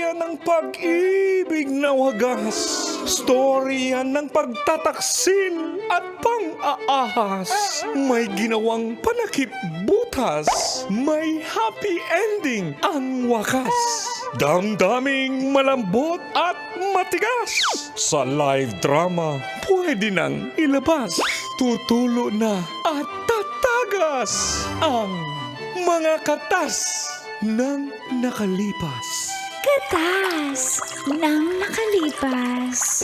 Storya ng pag-ibig na wagas. Storya ng pagtataksil at pang-aahas. May ginawang panakip butas. May happy ending ang wakas. Damdaming malambot at matigas. Sa live drama, pwede nang ilabas. Tutulo na at tatagas ang mga katas ng nakalipas. Katas ng nakalipas.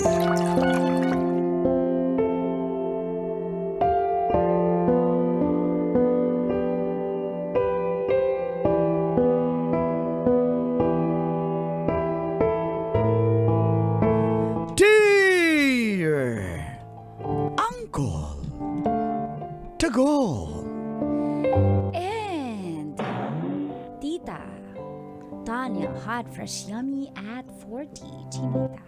Dear Uncle Tagol. And Tita Tanya Hot Fresh Yummy at 40 Chinita.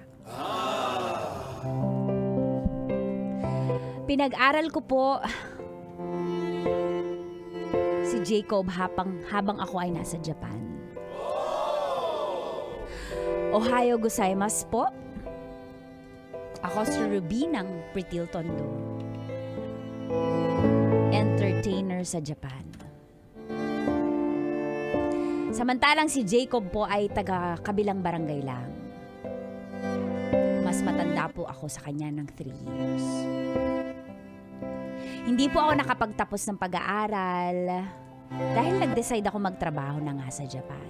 Pinag-aral ko po si Jacob habang ako ay nasa Japan. Ohayo gozaimasu po. Ako si Ruby ng Pritil Tondo. Entertainer sa Japan. Samantalang si Jacob po ay taga kabilang barangay lang. Mas matanda po ako sa kanya ng 3 years. Hindi po ako nakapagtapos ng pag-aaral dahil nag-decide ako magtrabaho na nga sa Japan.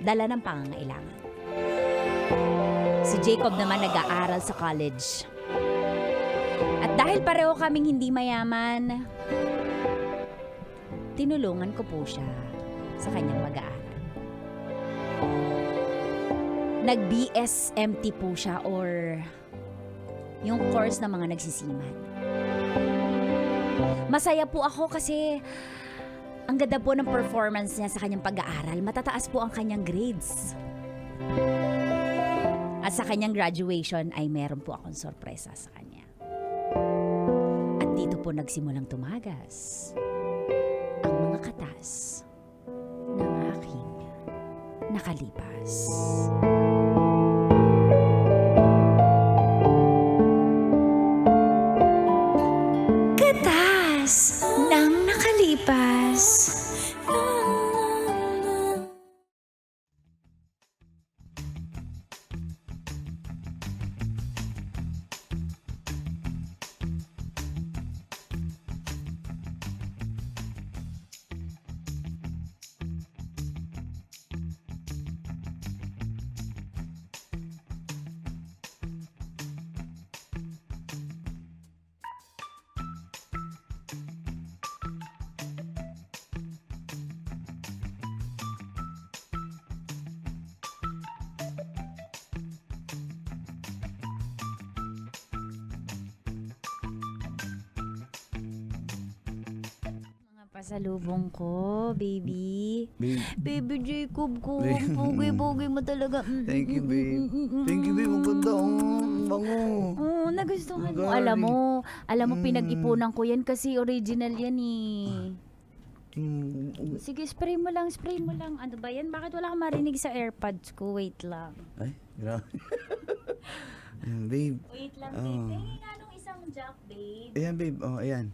Dala ng pangangailangan. Si Jacob naman nag-aaral sa college. At dahil pareho kaming hindi mayaman, tinulungan ko po siya sa kanyang pag-aaral. Nag-BSMT po siya or yung course ng mga nagsisiman. Masaya po ako kasi ang ganda po ng performance niya sa kanyang pag-aaral. Matataas po ang kanyang grades. At sa kanyang graduation ay meron po akong sorpresa sa kanya. At dito po nagsimulang tumagas ang mga katas ng aking nakalipas. Katas ng nakalipas. Pasalubong ko, baby. Baby Jacob ko. Pogi-pogi mo talaga. Thank you, babe. Thank you, babe. Ang ganda. Ang bango. Oo, nagustuhan mo. Galing. Alam mo, pinag-ipunan ko yan kasi original yan eh. Mm, Sige, spray mo lang. Ano ba yan? Bakit wala kang marinig sa AirPods ko? Wait lang. Ay, grabe. Babe. Wait lang, Oh. babe. Tingin nga nung isang jack, babe. Ayan, babe. Oh, ayan.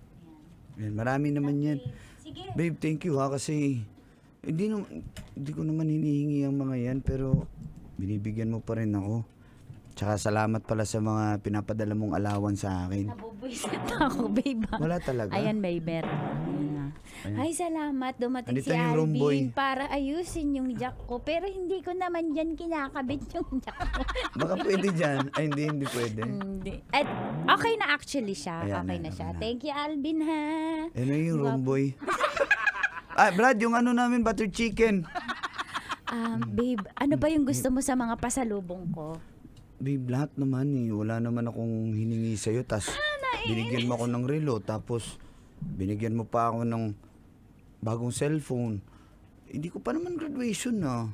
Ayan, marami naman yan. Sige. Babe, thank you ha kasi hindi ko naman hinihingi ang mga yan pero binibigyan mo pa rin ako. Tsaka salamat pala sa mga pinapadala mong alawan sa akin. Nabubuisit ako, babe. Wala talaga. Ayan, may meron. Ayan na. Ayan. Ay, salamat. Dumating Andito si yung rumboy. Alvin para ayusin yung jack ko. Pero hindi ko naman dyan kinakabit yung jack ko. Baka pwede dyan. Ay, hindi pwede. Hindi. At okay na actually siya. Ayan Okay na, na siya. okay na. Thank you, Alvin, ha? Ano yung rumboy? Brad, yung ano namin, butter chicken. Babe, ano ba yung gusto mo sa mga pasalubong ko? Babe, lahat naman eh. Wala naman akong hiningi sa'yo. Tapos binigyan mo ako ng relo. Tapos binigyan mo pa ako ng bagong cellphone. Hindi ko pa naman graduation na.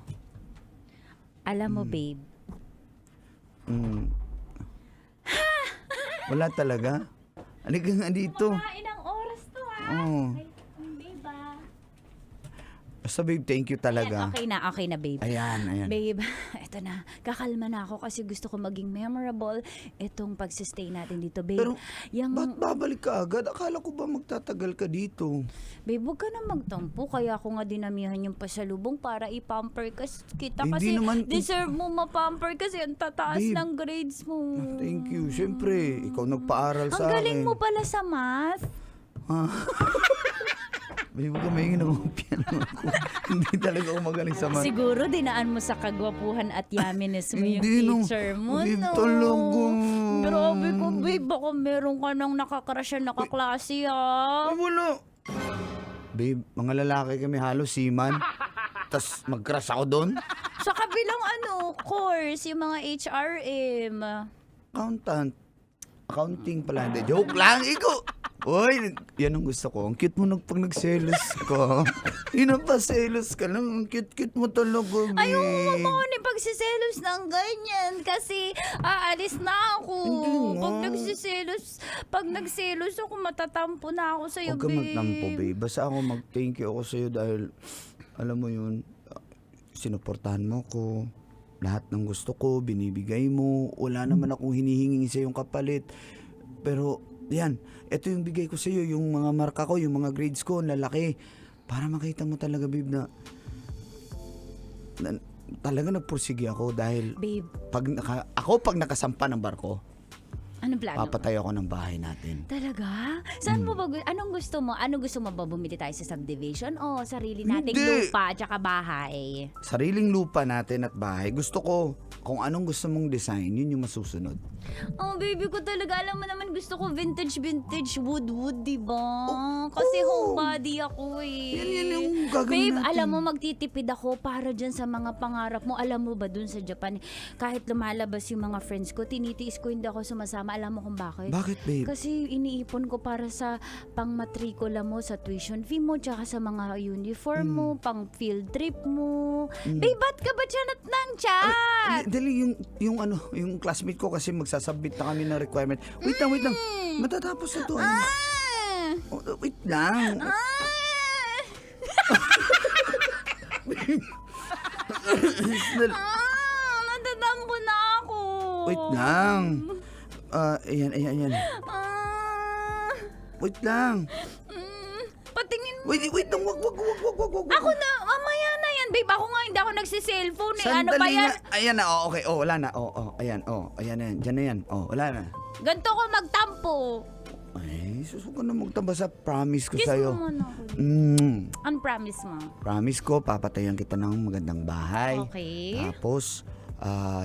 Alam mo, babe, Wala talaga. Halika nga dito. mga ilang oras to, ha? Oo. Ay, babe, Basta babe, thank you talaga. Okay na, babe. Ayan. Babe, eto na. Kakalma na ako kasi gusto ko maging memorable itong pagsistay natin dito, babe. Pero, ba't babalik ka agad? Akala ko ba magtatagal ka dito? Babe, huwag ka na magtampo. Kaya ako nga dinamihan yung pasalubong para ipamper kita. Hindi Kasi naman- deserve mo mapamper kasi ang tataas Babe. ng grades mo. Thank you. Siyempre, ikaw nagpaaral Ang sa akin. galing mo pala sa math. Babe, huwag ka mahingin ako piano ako. Hindi talaga ako magaling sa math. Siguro dinaan mo sa kagwapuhan at yaminess mo yung Hindi, no. teacher mo, Babe, no? talaga. Grabe ko, babe. Baka meron ka nang nakakrasyan na kaklase, ha? Ay, wala. Babe, mga lalaki kami halos seaman. Tapos mag-crush ako doon. Sa kabilang course, yung mga HRM. Accountant. Accounting pala. Hindi, joke lang. Ikaw. Uy, yan ang gusto ko. Ang cute mo pag nagselos ka. Yun ang paselos ka lang. Ang cute mo talaga, babe. Ayaw mo ako ni pagsiselos ng ganyan kasi aalis na ako. Hindi nga. Pag nagselos ako, matatampo na ako sa'yo, Huwag ka babe. magtampo, babe. Basta ako mag-thank you ako sa'yo dahil, alam mo yun, sinuportahan mo ko. Lahat ng gusto ko, binibigay mo. Wala naman akong hinihingi sa yung kapalit. Pero, yan. Ito yung bigay ko sa'yo. Yung mga marka ko, yung mga grades ko, ang lalaki. Para makita mo talaga, babe, na talaga nagpursige ako dahil Babe, pag nakasampa ng barko, anong plano? papatay ako ng bahay natin. Talaga? Saan mo ba, anong gusto mo? Anong gusto mo ba bumili tayo sa subdivision o sarili nating Hindi. lupa at saka bahay? Sariling lupa natin at bahay. Gusto ko, kung anong gusto mong design, yun yung masusunod. Oh, baby ko talaga. Alam mo naman gusto ko vintage, wood, diba? Kasi homebody ako eh. Yan yung gagawin Babe, natin. alam mo, magtitipid ako para dyan sa mga pangarap mo. Alam mo ba dun sa Japan, kahit lumalabas yung mga friends ko, tinitiis ko hindi ako sumasama. Alam mo kung bakit? Bakit, babe? Kasi iniipon ko para sa pang-matrikula mo, sa tuition fee mo, tsaka sa mga uniform mo, pang field trip mo. Babe, ba't ka ba dyan at ng chat? Dali, yung classmate ko kasi magsasubmit na kami ng requirement. Wait lang. Matatapos na to. Wait lang. Natatampo na ako. Wait lang. Ayan. Ah, Wait lang. patingin mo. Wait lang. Wag. Ako na, mamaya na yan, babe. Ako nga, hindi ako nagsiselfone eh. Ano ba Sandali yan? nga. Ayan na. Okay. Wala na. Ayan. Ayan na yan. Diyan na yan. Wala na. Ganto ko magtampo. Ay, susuko na magtamba sa promise ko Kiss sa'yo. mo muna ako. Unpromise mo. Promise ko, papatayan kita ng magandang bahay. Okay. Tapos,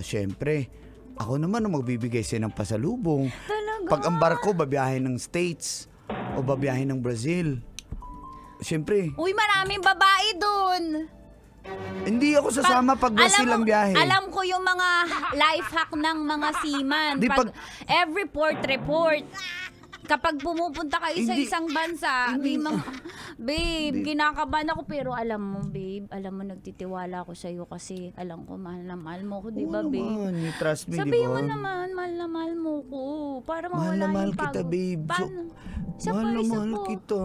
syempre, ako naman ang magbibigay sa'yo ng pasalubong. Talaga? Pag ang barko, babiyahin ng States o babiyahin ng Brazil. Syempre, Uy, maraming babae dun. hindi ako sasama pag Brazil ang biyahe. Alam ko yung mga life hack ng mga seaman. Di, Pag pag- every port report, kapag pumupunta kayo sa Hindi. isang bansa, Hindi. may mga, babe, kinakabahan ako. Pero alam mo, babe, nagtitiwala ako sa'yo kasi alam ko, mahal na mahal mo ko, di ba, Oo babe? naman, you trust me, di Sabihin ba? mo naman, mahal na mahal mo ko. Para Mahal mawala na mahal yung kita, pagod. babe. Paano? Isa mahal pa, na isa mahal po. kita.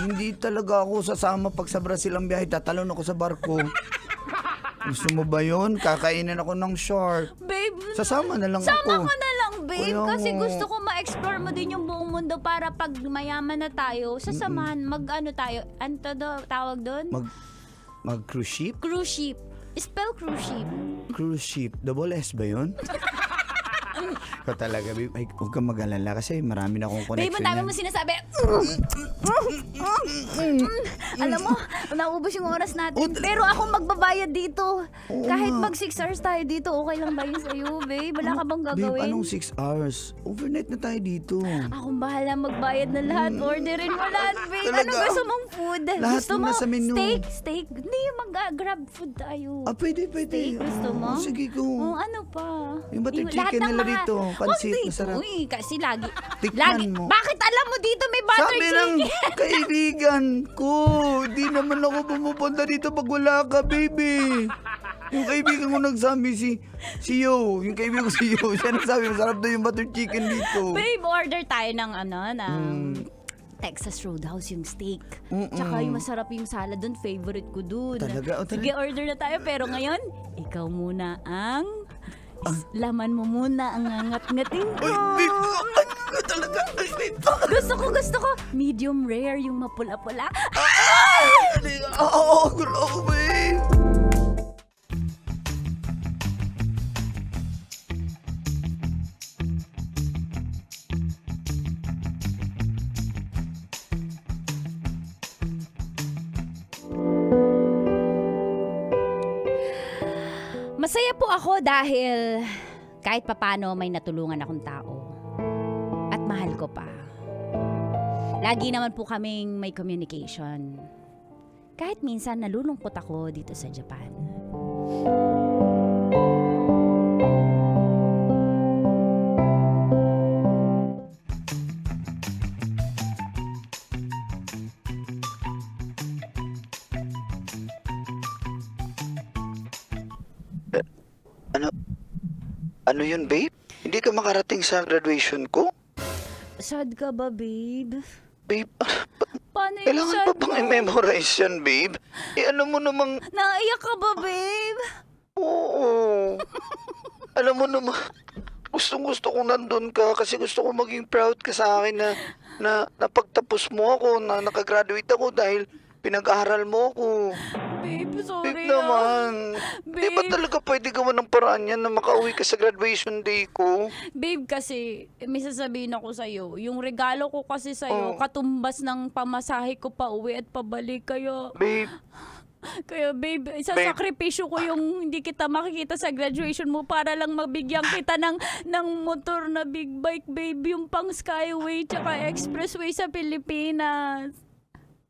Hindi talaga ako sasama pag sa Brazil ang biyahe. Tatalon ako sa barko. Gusto mo ba yun? Kakainin ako ng shark. Babe, Sasama na lang sama ako. ka na lang, babe. Kaya Kasi nga. gusto ko ma-explore mo din yung buong mundo para pag mayaman na tayo, sasamahan, tayo, tawag doon? Mag-cruise ship? Cruise ship. Spell cruise ship. Cruise ship. Double S ba yun? Ikaw talaga, babe. Ay, huwag kang mag-alala kasi marami na akong Babe, connection ang dami yan. mo sinasabi. Alam mo, naubos yung oras natin. Pero ako magbabayad dito. Kahit nga. mag 6 hours tayo dito, okay lang ba yun sa'yo, babe? Wala ka bang Babe, gagawin? anong 6 hours? Overnight na tayo dito. Akong bahala magbayad na lahat. Orderin mo lahat, babe. Talaga? Anong gusto mong food? Lahat gusto ng mo nasa menu. steak? Hindi, mag-grab food tayo. Pwede. Steak, gusto mo? Sige ko. Ano pa? Yung butter Lahat chicken ng nila mga- dito, pansit, dito. masarap. Uy, kasi lagi. Tikman mo. Bakit alam mo dito may butter Sabi chicken? ng kaibigan ko, di naman ako pumupunta dito pag wala ka, baby. Yung kaibigan ko nagsabi, si Yo, yung kaibigan ko si Yo, siya nagsabi, masarap daw yung butter chicken dito. Babe, order tayo ng Texas Roadhouse yung steak. Mm-mm. Tsaka yung masarap yung salad dun, favorite ko dun. Talaga? O, Sige, order na tayo. Pero ngayon, ikaw muna ang... laman mo muna ang ngat-ngatin ko. Ay, babe, ano talaga? Ay, babe, Gusto ko. Medium rare yung mapula-pula. Oo, gulo ako, babe. Masaya po ako dahil kahit papano may natulungan akong tao. At mahal ko pa. Lagi naman po kaming may communication. Kahit minsan nalulungkot ako dito sa Japan. Ano yun, babe? Hindi ka makarating sa graduation ko? Sad ka ba, babe? Babe, Paano yung kailangan sad pa bang mo? i-memorize yan, babe? Ano mo namang... Naiyak ka ba, babe? Oo. Alam mo naman, gustong-gusto kong nandun ka kasi gusto ko maging proud ka sa akin na napagtapos mo ako, na nakagraduate ako dahil pinag-aaral mo ako. Babe, sorry Babe naman. Di ba Babe. talaga pwede gawan ng paraan yan na makauwi ka sa graduation day ko? Babe, kasi may sasabihin ako sa'yo. Yung regalo ko kasi sa'yo, Oh. katumbas ng pamasahe ko pa uwi at pabalik. Babe, Kaya babe, isasakripisyo ko yung hindi kita makikita sa graduation mo para lang mabigyan kita ng motor na big bike, babe. Yung pang Skyway tsaka Expressway sa Pilipinas.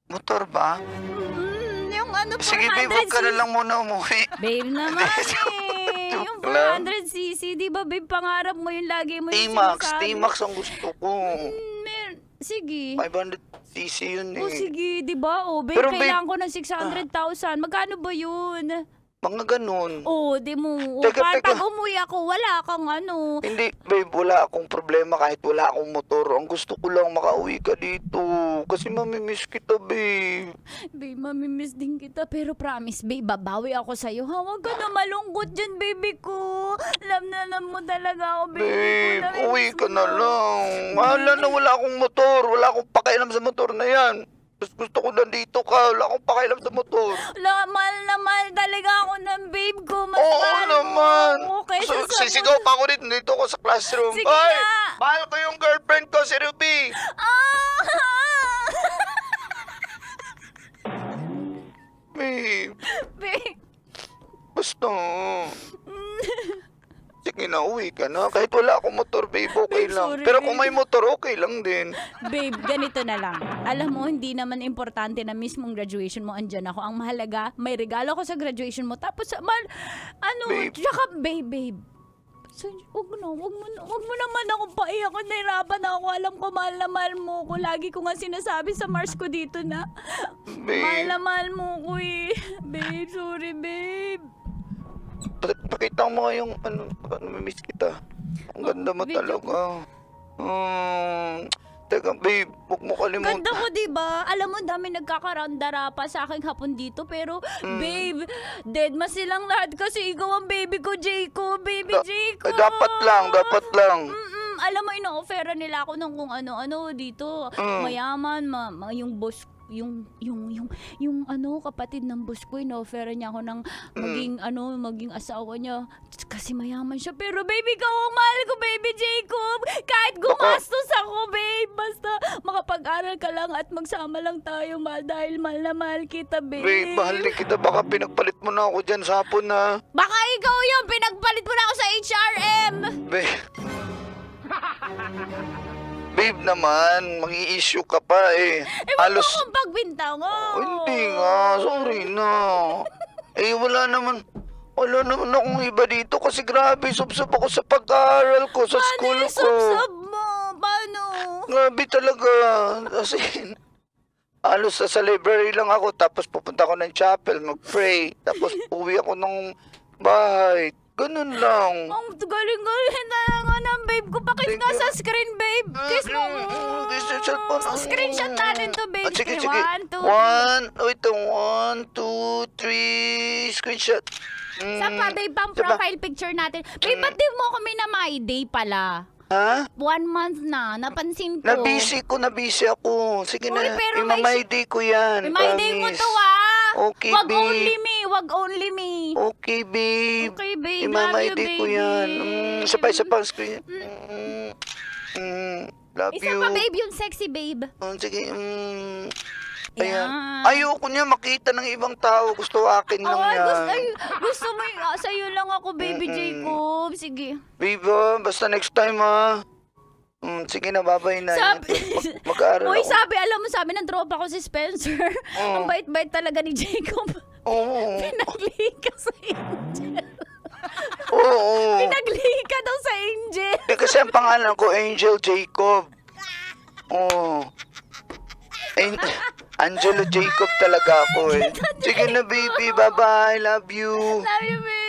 motor ba? Yung ano, 400 Sige, babe, wag ka na lang muna umuwi. Babe naman eh. Yung Joke lang. 400cc, di ba babe, pangarap mo yung lagi mo yung T-Max, sinasabi. T-Max ang gusto ko. Sige. 500cc yun eh. O sige, di ba? O, babe, Pero, babe, kailangan ko ng 600,000. Magkano ba yun? Mga ganun. O, di mo. O, Teka, pag teka. umuwi ako, wala kang ano. Hindi, babe, wala akong problema kahit wala akong motor. Ang gusto ko lang makauwi ka dito. Kasi mamimiss kita, babe. Babe, mamimiss din kita. Pero promise, babe, babawi ako sa'yo. Ha, huwag ka na malungkot dyan, baby ko. Alam mo talaga ako, baby ko. Babe, Namimiss uwi ka mo na lang. Mahala na wala akong motor. Wala akong pakialam sa motor na yan. Gusto ko nandito ka. Wala akong pakialam sa motor. Mahal na mahal talaga ako ng babe ko. Mas Oo mahal naman. mo ako kaysa sa Sisigaw pa ako dito ko sa classroom. Sige Ay, na. mahal ko yung girlfriend ko, si Ruby. Ah! Babe, Babe. basta. Sige na, uwi ka na. Kahit wala akong motor, babe, okay Babe, lang. sorry, Pero kung babe. may motor, okay lang din. Babe, ganito na lang. Alam mo, hindi naman importante na mismong graduation mo andyan ako. Ang mahalaga, may regalo ko sa graduation mo. Tapos, Babe. tsaka, babe. So, wag mo naman ako paiyak. Nahirapan ako. Alam ko, mahal na mahal mo ko. Lagi ko nga sinasabi sa Mars ko dito na, mahal na Babe, mahal mo ko eh. Babe, sorry, babe. pakita mo nga yung namimiss kita. Ang ganda mo Video talaga. Teka, babe, huwag mo kalimutan. Ganda ko, diba? Alam mo, dami nagkakarandara pa sa aking hapon dito. Pero, babe, dead ma silang lahat kasi ikaw ang baby ko, Jacob. Baby Jacob. Dapat lang. Alam mo, ino-offera nila ako ng kung ano-ano dito. Mayaman, yung boss yung kapatid ng boss ko, ino-offera niya ako ng maging asawa niya. Kasi mayaman siya. Pero baby, ikaw ang mahal ko, baby Jacob. Kahit gumastos ako, babe. Basta makapag-aral ka lang at magsama lang tayo, mahal, dahil mahal na mahal kita, babe. Babe, mahal din kita. Baka pinagpalit mo na ako dyan sa hapon na. Baka ikaw yun, pinagpalit mo na ako sa HRM. Babe. Babe naman, mag-i-issue ka pa eh. Ewan mo kung pagbintang ko. Hindi nga, sorry na. Wala naman akong iba dito kasi grabe, subsob ako sa pag-aaral ko, sa school ko. Sub mo. Paano? Grabe talaga. Kasi, halos sa library lang ako, tapos pupunta ako ng chapel, mag-pray, tapos uwi ako ng bahay. Ganun lang. Ang galing-galing talaga na, babe ko. Pakis Thank nga you. sa screen, babe. Kiss mo. Kiss yung cellphone. Screenshot natin to, babe. Sige, Okay, sige. 1, 2, 3. Wait, 1, 2, 3, screenshot. Saan pa, babe, pang Saan ba? profile picture natin? Babe, ba't di mo kami na my day pala? Ha? 1 month na, napansin ko. Nabisi ako. Sige Uy, na, pero may imamay-day ko yan. My day mo promise. to, ah. Okay, Wag babe. only me, wag only me. Okay, babe. Okay, babe. Love you, Imamay-day ko baby. yan. Isa pa ang screen. Love Isa you. pa, babe, yung sexy, babe. Sige, ayan. Yan. Ayoko niya makita ng ibang tao. Gusto akin lang Ay, yan. gusto mo yung sa'yo lang ako, baby Jacob. Sige. Babe, basta next time ha. Sige na, babay na. Mag-aaral Uy, ako. alam mo, sabi ng tropa ko si Spencer. Ang bait-bait talaga ni Jacob. Oo. Pinaglika sa Angel. Oo. Pinaglika daw sa Angel. Kasi ang pangalan ko, Angel Jacob. Oo. Angelo Jacob talaga ako eh. Sige na, baby. Bye-bye. Love you. Love you, babe.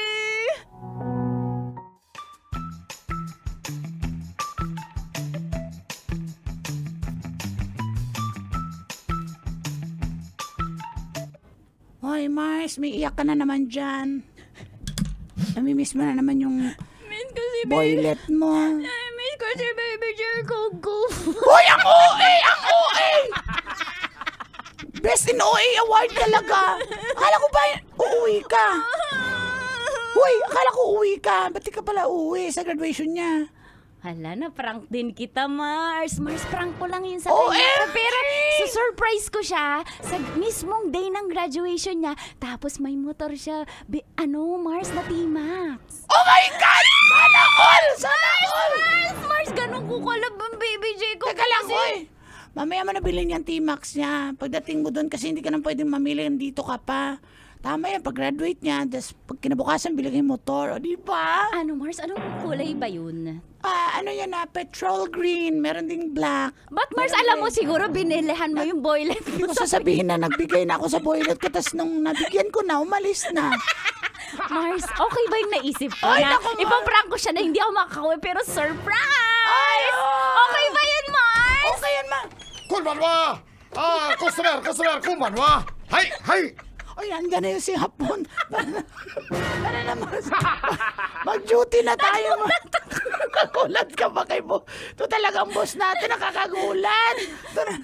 Hoy, Mars, may iyak ka na naman dyan. Namimiss mo na naman yung Miss ko si baby. boylet mo. Miss ko si baby Jacob ko. Hoy, ang OA! Ang OA! Best in OA award talaga. Akala ko ba uuwi ka? Hoy, akala ko uuwi ka. Ba't di ka pala uuwi sa graduation niya? Hala na, prank din kita, Mars. Mars, prank ko lang yun sa OMG! kanya. Pero, surprise ko siya sa mismong day ng graduation niya. Tapos may motor siya. Mars, na T-Max. Oh my God! Sana all! Sana all! Mars, ganun ko kalab ang baby Jacob. Teka lang, kasi- hoy! Mamaya mo na bilhin yung T-Max niya. Pagdating mo doon kasi hindi ka nang pwedeng mamili, dito ka pa. Tama yan, pag-graduate niya, tapos pag kinabukasan, bilhin yung motor. O, di ba? Ano, Mars? Anong kulay ba yun? Ano yan petrol green, meron ding black. But Mars, alam mo siguro binilihan mo yung boylet Hindi mo ko sasabihin na nagbigay na ako sa boylet ko, tapos nung nabigyan ko na, umalis na. Mars, okay ba yung naisip ko Ay, na naku, Mars. ipaprank ko siya na hindi ako makakauwi pero surprise! Ay, oh. Okay ba yun, Mars? Okay yan, ma. こんばんはコスメこんばんははいはい Ay, andyan na yung si Hapon. Para naman. Mag-duty na tayo. Nakagulat ka ba kay Boss? Ito talagang boss natin, nakakagulat. Tara.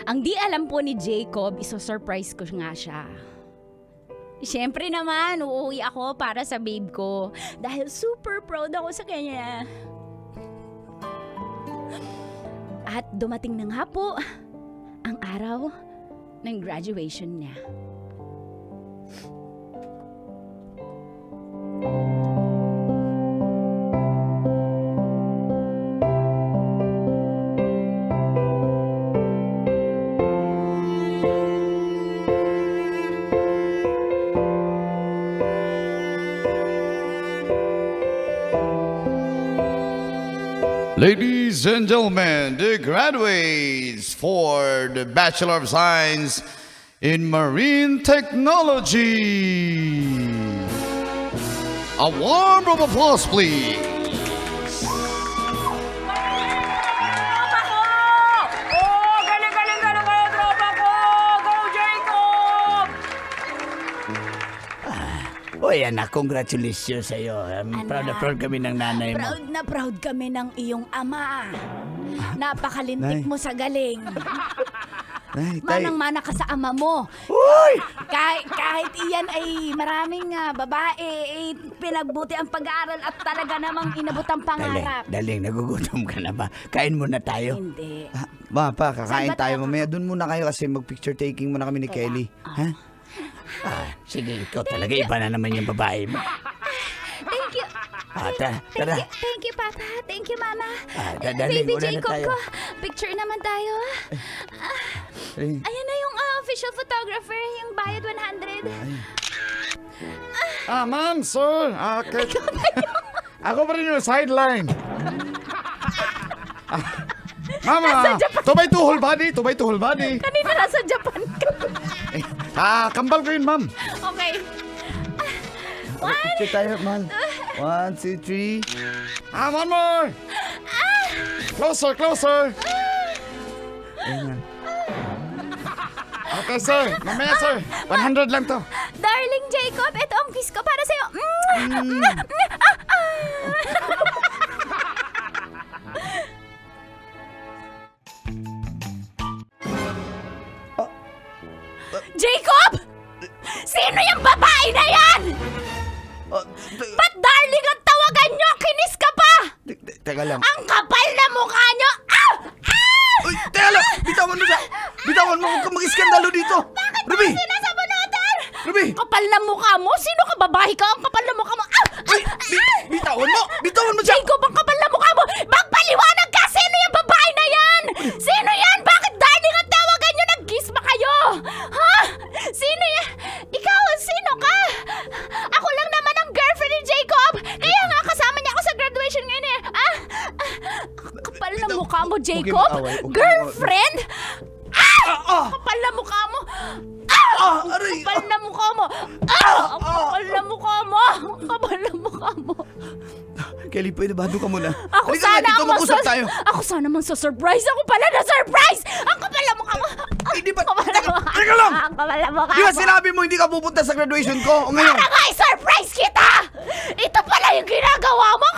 Ang di alam po ni Jacob, iso-surprise ko nga siya. Siyempre naman, uuwi ako para sa babe ko. Dahil super proud ako sa kanya. At dumating na nga po ang araw ng graduation niya. Ladies and gentlemen, the graduates for the Bachelor of Science in Marine Technology. A warm round of applause, please. Tropa ko! Oh, galing-galing kayo, tropa ko! Go, Jacob! Uy, anak, congratulations sa'yo. Proud na proud kami ng nanay mo. Proud na proud kami ng iyong ama. Napakalintik Nay. mo sa galing. Nay, tay. Manang-mana ka sa ama mo. Uy! Kahit iyan ay maraming babae, pinagbuti ang pag-aaral at talaga namang inabot ang pangarap. Daling, nagugutom ka na ba? Kain muna tayo. Hindi. Ma, pa, kakain Saan ba tayo tayo? mamaya. Doon muna kayo kasi mag-picture taking muna kami ni Kelly. Ha? Sige, ikaw talaga. Iba na naman yung babae mo. Thank you. Tara. Thank you, Papa. Thank you, Mama. Dadaling, Baby una na Jacob tayo. ko. Picture naman tayo. Ay, Ayan na yung official photographer, yung bayad 100. Ma'am, sir. Ako pa rin yung sideline. Mama, tubay tuhol body, tubay tuhol body. Kanina nasa Japan ka. Kambal ko yun, ma'am. Okay. Check tayo, man. 1, 2, 3. One more. Closer, closer. Ayan. Okay, sir. Mamaya, sir. 100 lang to. Darling Jacob, ito ang kiss ko para sa'yo. Jacob! Sino yung babae na yan? Ba't darling ang tawagan nyo? Kinis ka pa! Teka lang. Ang kapal na mukha nyo! Ah! Ah! Uy, teka lang! Bitawan mo siya! Bitawan mo! Huwag kang mag-iskandalo dito! Ruby! Sinasabunutan! Ruby! Kapal na mukha mo? Sino ka babae ka? Ang kapal na mukha mo! Ah! Uy! Bitawan mo! Bitawan mo siya! Jacob, ang kapal na mukha mo! Magpaliwanag ka! Sino yung babae na yan? Sino yan? Bakit darling ang tawagan nyo? Nag-kiss ba kayo? Ha? Sino yan? Ikaw, sino ka? Ako lang naman ang girlfriend ni Jacob! Kaya nga kasama niya ako sa graduation ngayon eh! Ah! Ang kapal na mukha mo, Jacob! mag-away. Huwag kang Girlfriend? Ah! Kapal na mukha mo! Ah! Aray! Kapal na mukha mo! Ah! Ang kapal na mukha mo! Ang kapal na mukha mo! Kelly, pwede ba? Doon ka muna. Ako Halika sana nga, dito ang mag-usap tayo. Ako sana surprise. Ako pala na-surprise! Ang kapal na mukha mo! Hindi ba? Ang kapal na mukha Teka lang! mo! Ang kapal na mukha Di ba mo! sinabi mo hindi ka pupunta sa graduation ko? O ngayon? Para nga i-surprise kita! Ito pala yung ginagawa mo!